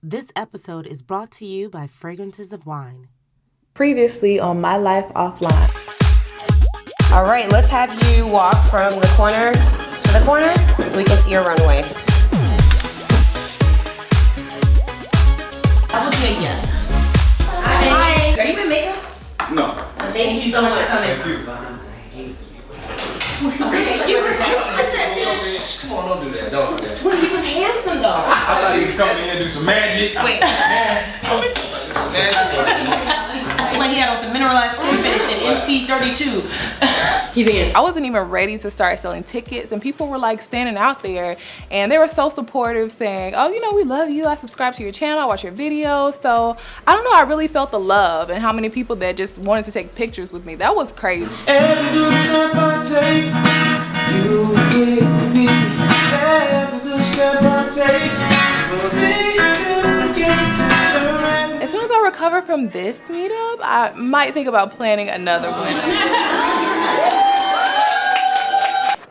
This episode is brought to you by Fragrances of Wine. Previously on My Life Offline. All right, let's have you walk from the corner to the corner so we can see your runway. I will say yes. Hi. Are you in makeup? No. Thank you so much for coming. Thank you. Come on, don't do that. Don't do that. Well, he was handsome though. I thought he was coming in and do some magic. Wait. Like he had on some mineralized skin finish in NC32. He's in. I wasn't even ready to start selling tickets, and people were like standing out there and they were so supportive, saying, oh, you know, we love you. I subscribe to your channel. I watch your videos. So I don't know. I really felt the love and how many people that just wanted to take pictures with me. That was crazy. Every little step I take, you with me. Every little step I take, will make you get better. As soon as I recover from this meetup, I might think about planning another one.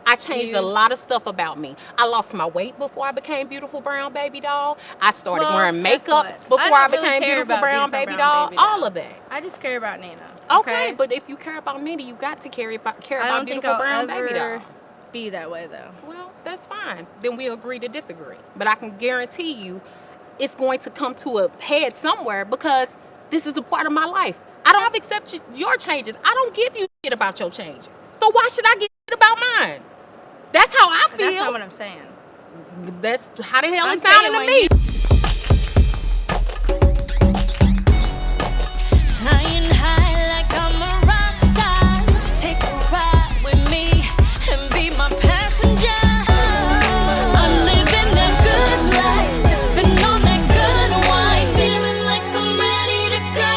I changed a lot of stuff about me. I lost my weight before I became beautiful brown baby doll. I started wearing makeup before I became beautiful brown baby doll. All of that. I just care about Nina. Okay, but if you care about Nina, you got to care about beautiful brown baby doll. Be that way though. Well, that's fine. Then we agree to disagree. But I can guarantee you, it's going to come to a head somewhere because this is a part of my life. I don't accept your changes. I don't give you shit about your changes. So why should I give shit about mine? That's how I feel. That's not what I'm saying. That's how the hell it's sounding to me. Flying high like I'm a rock star. Take a ride with me and be my passenger. I'm living that good life, sipping on that good wine, feeling like I'm ready to go.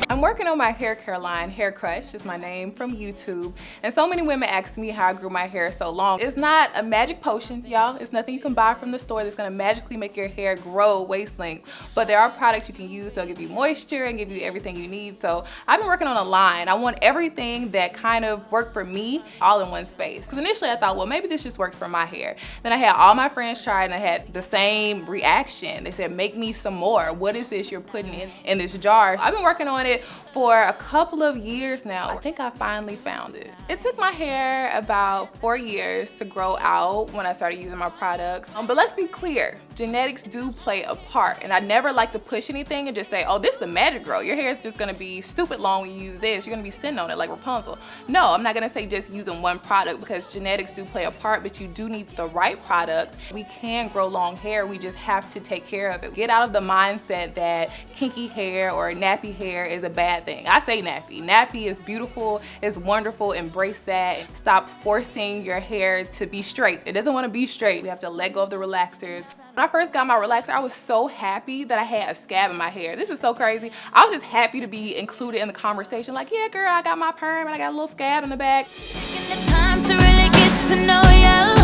I'm working on my hair care line. HairCrush is my name from YouTube. And so many women ask me how I grew my hair so long. It's not a magic potion, y'all. It's nothing you can buy from the store that's gonna magically make your hair grow waist length. But there are products you can use that'll give you moisture and give you everything you need. So I've been working on a line. I want everything that kind of worked for me all in one space. Because initially I thought, well, maybe this just works for my hair. Then I had all my friends try it and I had the same reaction. They said, make me some more. What is this you're putting in this jar? I've been working on it for a couple of years now. I think I finally found it. It took my hair about 4 years to grow out when I started using my products. But let's be clear, genetics do play a part. And I never like to push anything and just say, oh, this is the magic grow. Your hair is just gonna be stupid long when you use this. You're gonna be sitting on it like Rapunzel. No, I'm not gonna say just using one product because genetics do play a part, but you do need the right product. We can grow long hair, we just have to take care of it. Get out of the mindset that kinky hair or nappy hair is a bad thing. I say nappy. Nappy is beautiful, it's wonderful, embrace that. Stop forcing your hair to be straight. It doesn't want to be straight. You have to let go of the relaxers. When I first got my relaxer, I was so happy that I had a scab in my hair. This is so crazy. I was just happy to be included in the conversation. Like, yeah, girl, I got my perm and I got a little scab in the back. Taking the time to really get to know you.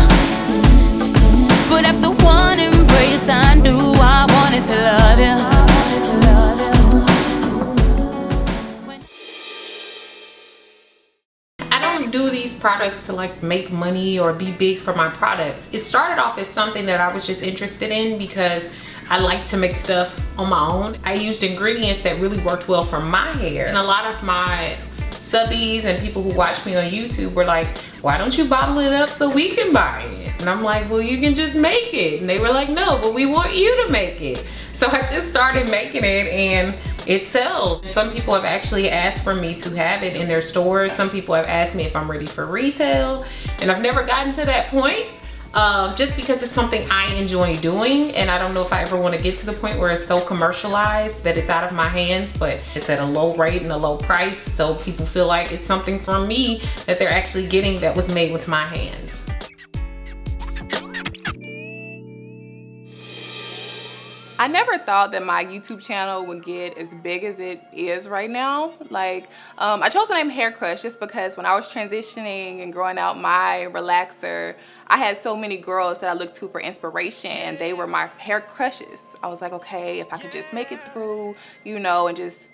But after one embrace, I knew I wanted to love you. Do these products to like make money or be big for my products. It started off as something that I was just interested in because I like to make stuff on my own. I used ingredients that really worked well for my hair, and a lot of my subbies and people who watch me on YouTube were like, why don't you bottle it up so we can buy it? And I'm like, well, you can just make it. And they were like, no, but we want you to make it. So I just started making it and it sells. Some people have actually asked for me to have it in their stores. Some people have asked me if I'm ready for retail. And I've never gotten to that point just because it's something I enjoy doing. And I don't know if I ever want to get to the point where it's so commercialized that it's out of my hands, but it's at a low rate and a low price. So people feel like it's something from me that they're actually getting that was made with my hands. I never thought that my YouTube channel would get as big as it is right now. Like, I chose the name HairCrush just because when I was transitioning and growing out my relaxer, I had so many girls that I looked to for inspiration, and they were my hair crushes. I was like, okay, if I could just make it through, you know, and just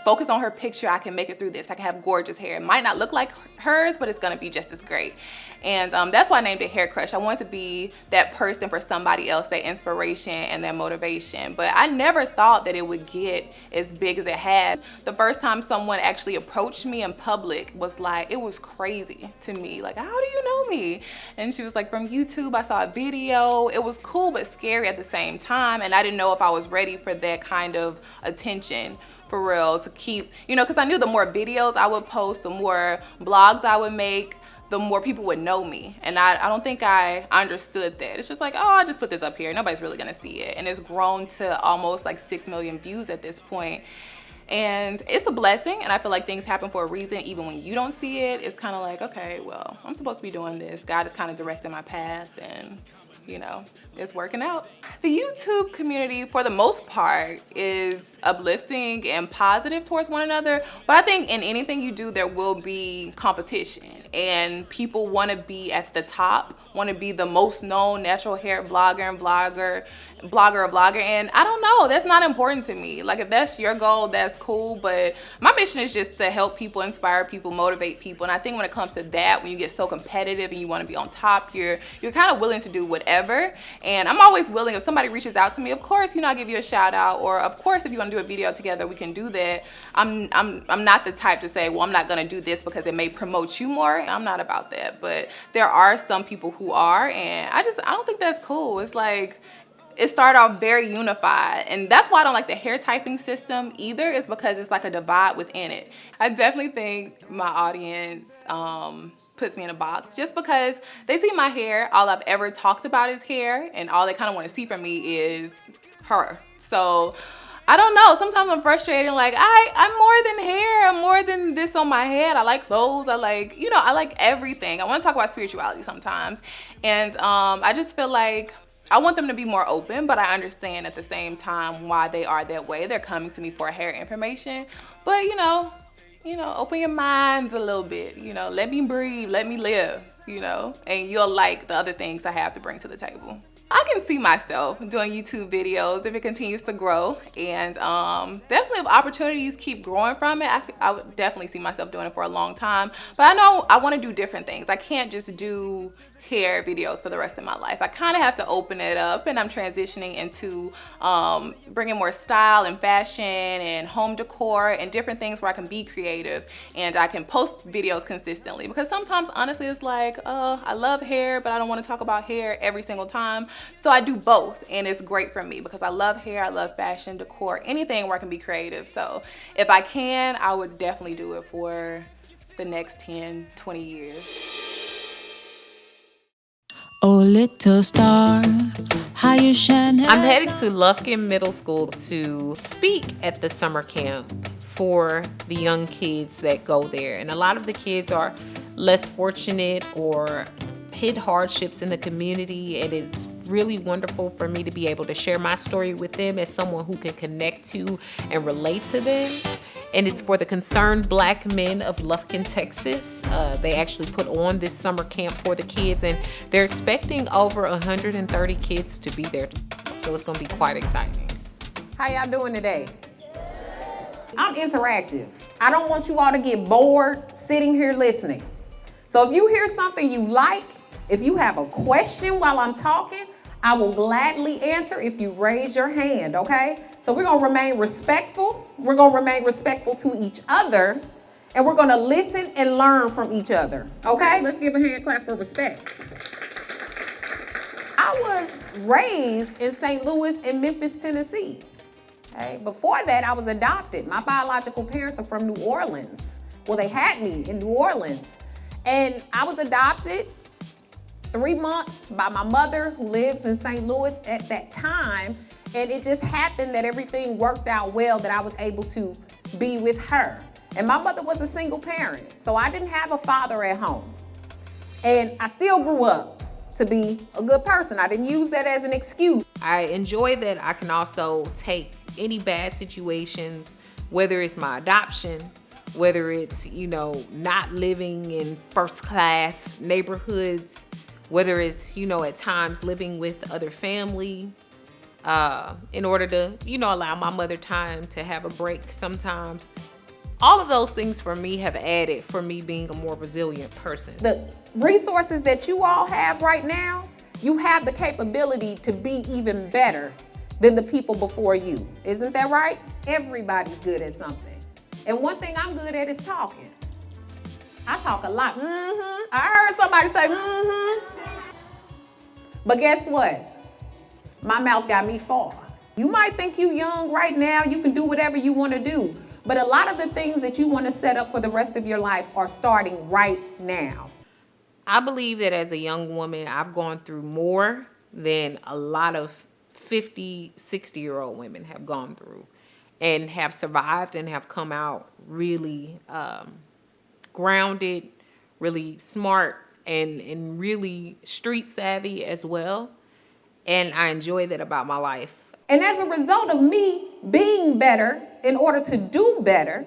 focus on her picture, I can make it through this. I can have gorgeous hair. It might not look like hers, but it's gonna be just as great. And that's why I named it HairCrush. I wanted to be that person for somebody else, that inspiration and that motivation. But I never thought that it would get as big as it had. The first time someone actually approached me in public was like, it was crazy to me. Like, how do you know me? And she was like, from YouTube, I saw a video. It was cool but scary at the same time. And I didn't know if I was ready for that kind of attention. For real, to keep, you know, because I knew the more videos I would post, the more blogs I would make, the more people would know me. And I don't think I understood that. It's just like, oh, I just put this up here. Nobody's really gonna see it. And it's grown to almost like 6 million views at this point. And it's a blessing, and I feel like things happen for a reason. Even when you don't see it, it's kind of like, okay, well, I'm supposed to be doing this. God is kind of directing my path, and you know, it's working out. The YouTube community, for the most part, is uplifting and positive towards one another. But I think in anything you do, there will be competition. And people want to be at the top, want to be the most known natural hair blogger and blogger. And I don't know, that's not important to me. Like, if that's your goal, that's cool. But my mission is just to help people, inspire people, motivate people. And I think when it comes to that, when you get so competitive and you want to be on top, you're kind of willing to do whatever. And I'm always willing, if somebody reaches out to me, of course, you know, I'll give you a shout out. Or of course, if you want to do a video together, we can do that. I'm not the type to say, well, I'm not going to do this because it may promote you more. I'm not about that. But there are some people who are, and I don't think that's cool. It's like, it started off very unified, and that's why I don't like the hair typing system either, is because it's like a divide within it. I definitely think my audience puts me in a box just because they see my hair. All I've ever talked about is hair, and all they kind of want to see from me is her. So I don't know, sometimes I'm frustrated, like I'm more than hair, I'm more than this on my head. I like clothes, I like, you know, I like everything. I want to talk about spirituality sometimes, and I just feel like I want them to be more open, but I understand at the same time why they are that way. They're coming to me for hair information, but you know, open your minds a little bit, you know, let me breathe, let me live, you know, and you'll like the other things I have to bring to the table. I can see myself doing YouTube videos if it continues to grow, and definitely if opportunities keep growing from it, I would definitely see myself doing it for a long time. But I know I want to do different things. I can't just do hair videos for the rest of my life. I kind of have to open it up, and I'm transitioning into bringing more style and fashion and home decor and different things where I can be creative and I can post videos consistently, because sometimes honestly it's like, I love hair, but I don't want to talk about hair every single time. So I do both, and it's great for me because I love hair, I love fashion, decor, anything where I can be creative. So if I can, I would definitely do it for the next 10, 20 years. Oh, little star, how you shine. I'm headed to Lufkin Middle School to speak at the summer camp for the young kids that go there. And a lot of the kids are less fortunate or hit hardships in the community, and it's really wonderful for me to be able to share my story with them as someone who can connect to and relate to them. And it's for the Concerned Black Men of Lufkin, Texas. They actually put on this summer camp for the kids, and they're expecting over 130 kids to be there. So it's gonna be quite exciting. How y'all doing today? I'm interactive. I don't want you all to get bored sitting here listening. So if you hear something you like, if you have a question while I'm talking, I will gladly answer if you raise your hand, okay? So we're gonna remain respectful. We're gonna remain respectful to each other, and we're gonna listen and learn from each other, okay? Let's give a hand clap for respect. I was raised in St. Louis and Memphis, Tennessee. Okay? Before that, I was adopted. My biological parents are from New Orleans. Well, they had me in New Orleans. And I was adopted 3 months by my mother, who lives in St. Louis at that time. And it just happened that everything worked out well, that I was able to be with her. And my mother was a single parent, so I didn't have a father at home. And I still grew up to be a good person. I didn't use that as an excuse. I enjoy that I can also take any bad situations, whether it's my adoption, whether it's, you know, not living in first class neighborhoods, whether it's, you know, at times living with other family, in order to, you know, allow my mother time to have a break sometimes. All of those things for me have added for me being a more resilient person. The resources that you all have right now, you have the capability to be even better than the people before you. Isn't that right? Everybody's good at something. And one thing I'm good at is talking. I talk a lot. I heard somebody say, But guess what? My mouth got me far. You might think you young right now, you can do whatever you want to do. But a lot of the things that you want to set up for the rest of your life are starting right now. I believe that as a young woman, I've gone through more than a lot of 50, 60-year-old women have gone through and have survived and have come out really grounded, really smart, and really street savvy as well. And I enjoy that about my life. And as a result of me being better in order to do better,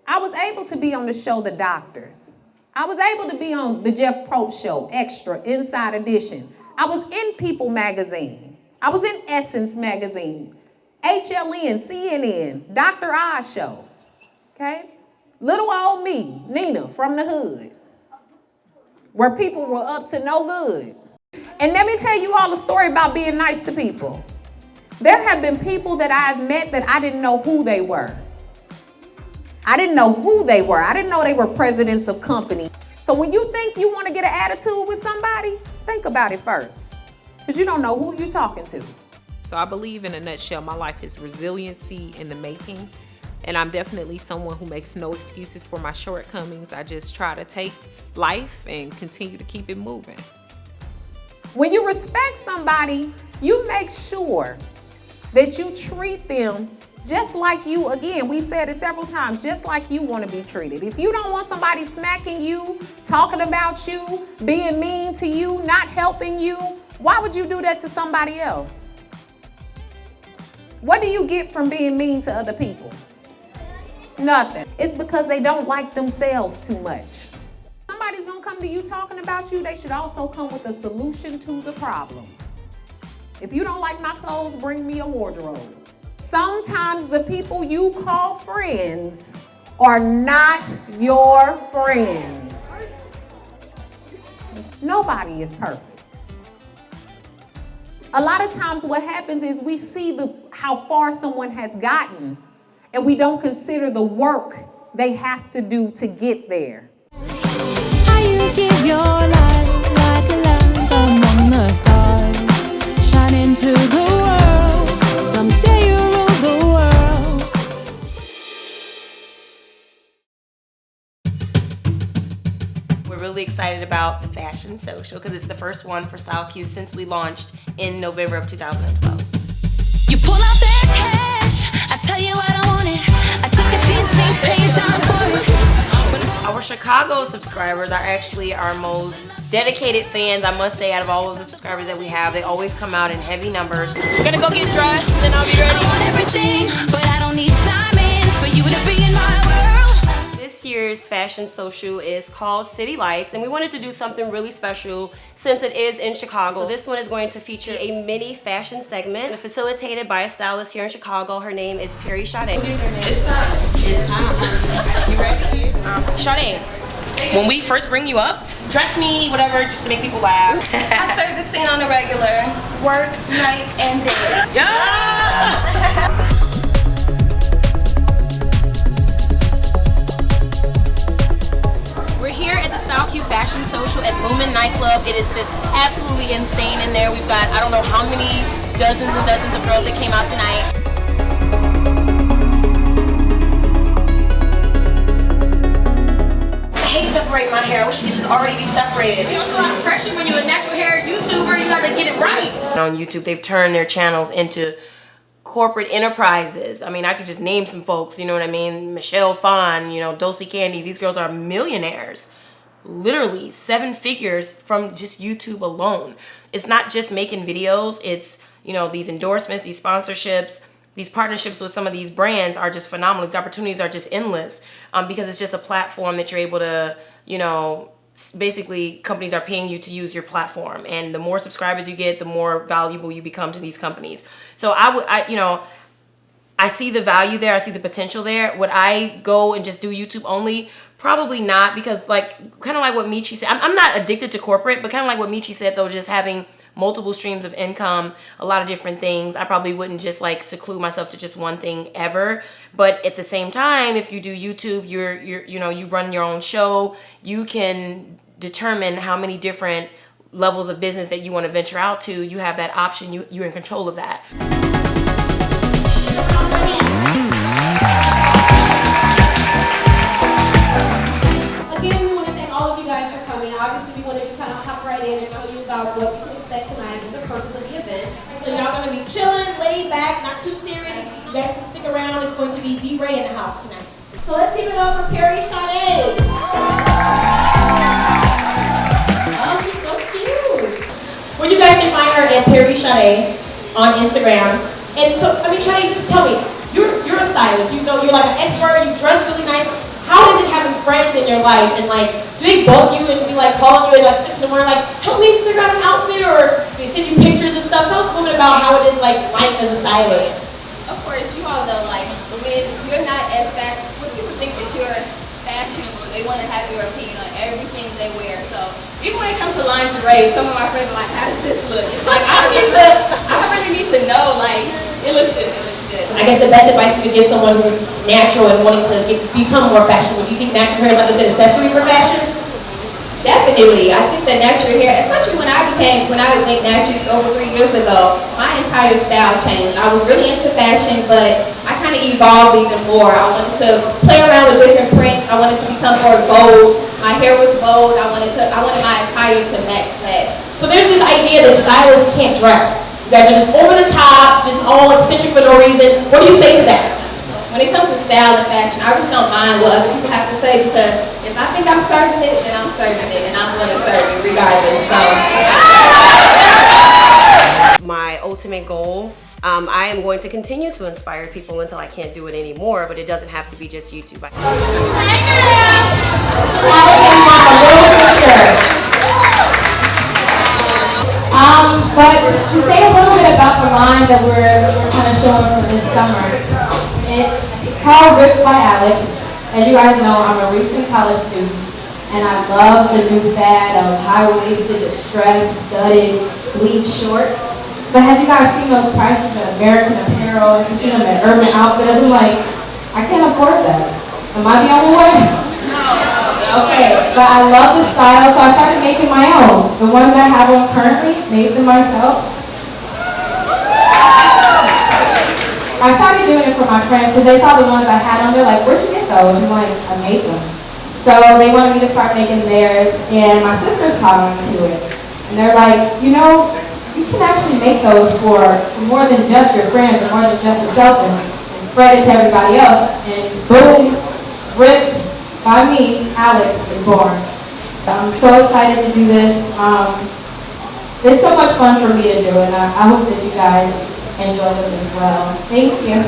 I was able to be on the show The Doctors. I was able to be on the Jeff Probst Show, Extra, Inside Edition. I was in People Magazine. I was in Essence Magazine, HLN, CNN, Dr. Oz Show, okay? Little old me, Nina, from the hood, where people were up to no good. And let me tell you all a story about being nice to people. There have been people that I've met that I didn't know who they were. I didn't know who they were. I didn't know they were presidents of companies. So when you think you want to get an attitude with somebody, think about it first, because you don't know who you're talking to. So I believe, in a nutshell, my life is resiliency in the making. And I'm definitely someone who makes no excuses for my shortcomings. I just try to take life and continue to keep it moving. When you respect somebody, you make sure that you treat them just like you, again, we've said it several times, just like you want to be treated. If you don't want somebody smacking you, talking about you, being mean to you, not helping you, why would you do that to somebody else? What do you get from being mean to other people? Nothing. It's because they don't like themselves too much. Somebody's gonna come to you talking about you, they should also come with a solution to the problem. If you don't like my clothes, bring me a wardrobe. Sometimes the people you call friends are not your friends. Nobody is perfect. A lot of times what happens is we see how far someone has gotten, and we don't consider the work they have to do to get there. How you give your light like a lamp among the stars, shining to the world. Some say you rule the world. We're really excited about the Fashion Social because it's the first one for StyleQueue since we launched in November of 2012. You pull out that cash, I tell you I don't want it. I took a chance, ain't paying time for it. Our Chicago subscribers are actually our most dedicated fans, I must say, out of all of the subscribers that we have. They always come out in heavy numbers. We're gonna go get dressed, and then I'll be ready. I want everything, but I don't need diamonds for you to be in my world. This year's Fashion Social is called City Lights, and we wanted to do something really special since it is in Chicago. This one is going to feature a mini fashion segment facilitated by a stylist here in Chicago. Her name is Perry Sade. It's time. It's time. You ready? Sade, when we first bring you up, dress me, whatever, just to make people laugh. I serve the scene on a regular. Work, night, and day. Yeah! We're here at the StyleQueue Fashion Social at Lumen Nightclub. It is just absolutely insane in there. We've got, I don't know how many dozens and dozens of girls that came out tonight. I hate separating my hair. I wish it could just already be separated. You know, it's a lot of pressure when you're a natural hair YouTuber. You gotta get it right. On YouTube, they've turned their channels into corporate enterprises. I mean, I could just name some folks, you know what I mean? Michelle Phan, you know, Dulcie Candy. These girls are millionaires. Literally 7 figures from just YouTube alone. It's not just making videos. It's, you know, these endorsements, these sponsorships, these partnerships with some of these brands are just phenomenal. These opportunities are just endless because it's just a platform that you're able to, you know, basically companies are paying you to use your platform, and the more subscribers you get, the more valuable you become to these companies. So I see the value there. I see the potential there. Would I go and just do YouTube only? Probably not, because like kind of like what Meechy said, I'm not addicted to corporate, but kind of like what Meechy said though, just having multiple streams of income, a lot of different things. I probably wouldn't just like seclude myself to just one thing ever. But at the same time, if you do YouTube, you run your own show, you can determine how many different levels of business that you want to venture out to. You have that option. You're in control of that. Again, we want to thank all of you guys for coming. Obviously, we wanted to kind of hop right in and tell you about what you can expect tonight and the purpose of the event. So y'all going to be chilling, laid back, not too serious. You guys can stick around. It's going to be D-Ray in the house tonight. So let's give it up for Perry Sade. Oh, she's so cute. Well, you guys can find her at Perry Sade on Instagram. And so, Sade, just tell me, you're a stylist. You know, you're like an expert. You dress really nice. How is it having friends in your life, and like, do they bug you and be like calling you at like 6 in the morning, like, help me figure out an outfit, or they send you pictures of stuff? Tell us a little bit about how it is like life as a stylist. Of course, you all know, like, when you're not as fast, when people think that you're fashionable, they want to have your opinion on everything they wear. So even when it comes to lingerie, some of my friends are like, how does this look? It's like, I don't really need to know, like, it looks good, it looks good. I guess the best advice you could give someone who's natural and wanting to become more fashionable, do you think natural hair is like a good accessory for fashion? Definitely. I think that natural hair, especially when I went natural over 3 years ago, my entire style changed. I was really into fashion, but I kind of evolved even more. I wanted to play around with different prints. I wanted to become more bold. My hair was bold. I wanted my attire to match that. So there's this idea that stylists can't dress. You guys are just over the top, just all eccentric for no reason. What do you say to that? When it comes to style and fashion, I really don't mind what other people have to say, because if I think I'm serving it, then I'm serving it, and I'm going to serve it regardless. So, my ultimate goal, I am going to continue to inspire people until I can't do it anymore, but it doesn't have to be just YouTube. But to say a little bit about the line that we're kind of showing for this summer, it's called Ripped by Alex. As you guys know, I'm a recent college student, and I love the new fad of high-waisted, distressed, studded, bleach shorts. But have you guys seen those prices at American Apparel? Have you seen them at Urban Outfitters? I'm like, I can't afford that. Am I the only one? No. Okay, but I love the style, so I started making my own. The ones I have on currently, made them myself. I started doing it for my friends because they saw the ones I had on there, like, where'd you get those? I'm like, I made them. So they wanted me to start making theirs, and my sisters caught on to it. And they're like, you know, you can actually make those for more than just your friends or more than just yourself, and spread it to everybody else. And boom, Ripped by me, Alex was born. So I'm so excited to do this. It's so much fun for me to do, and I hope that you guys enjoy them as well. Thank you.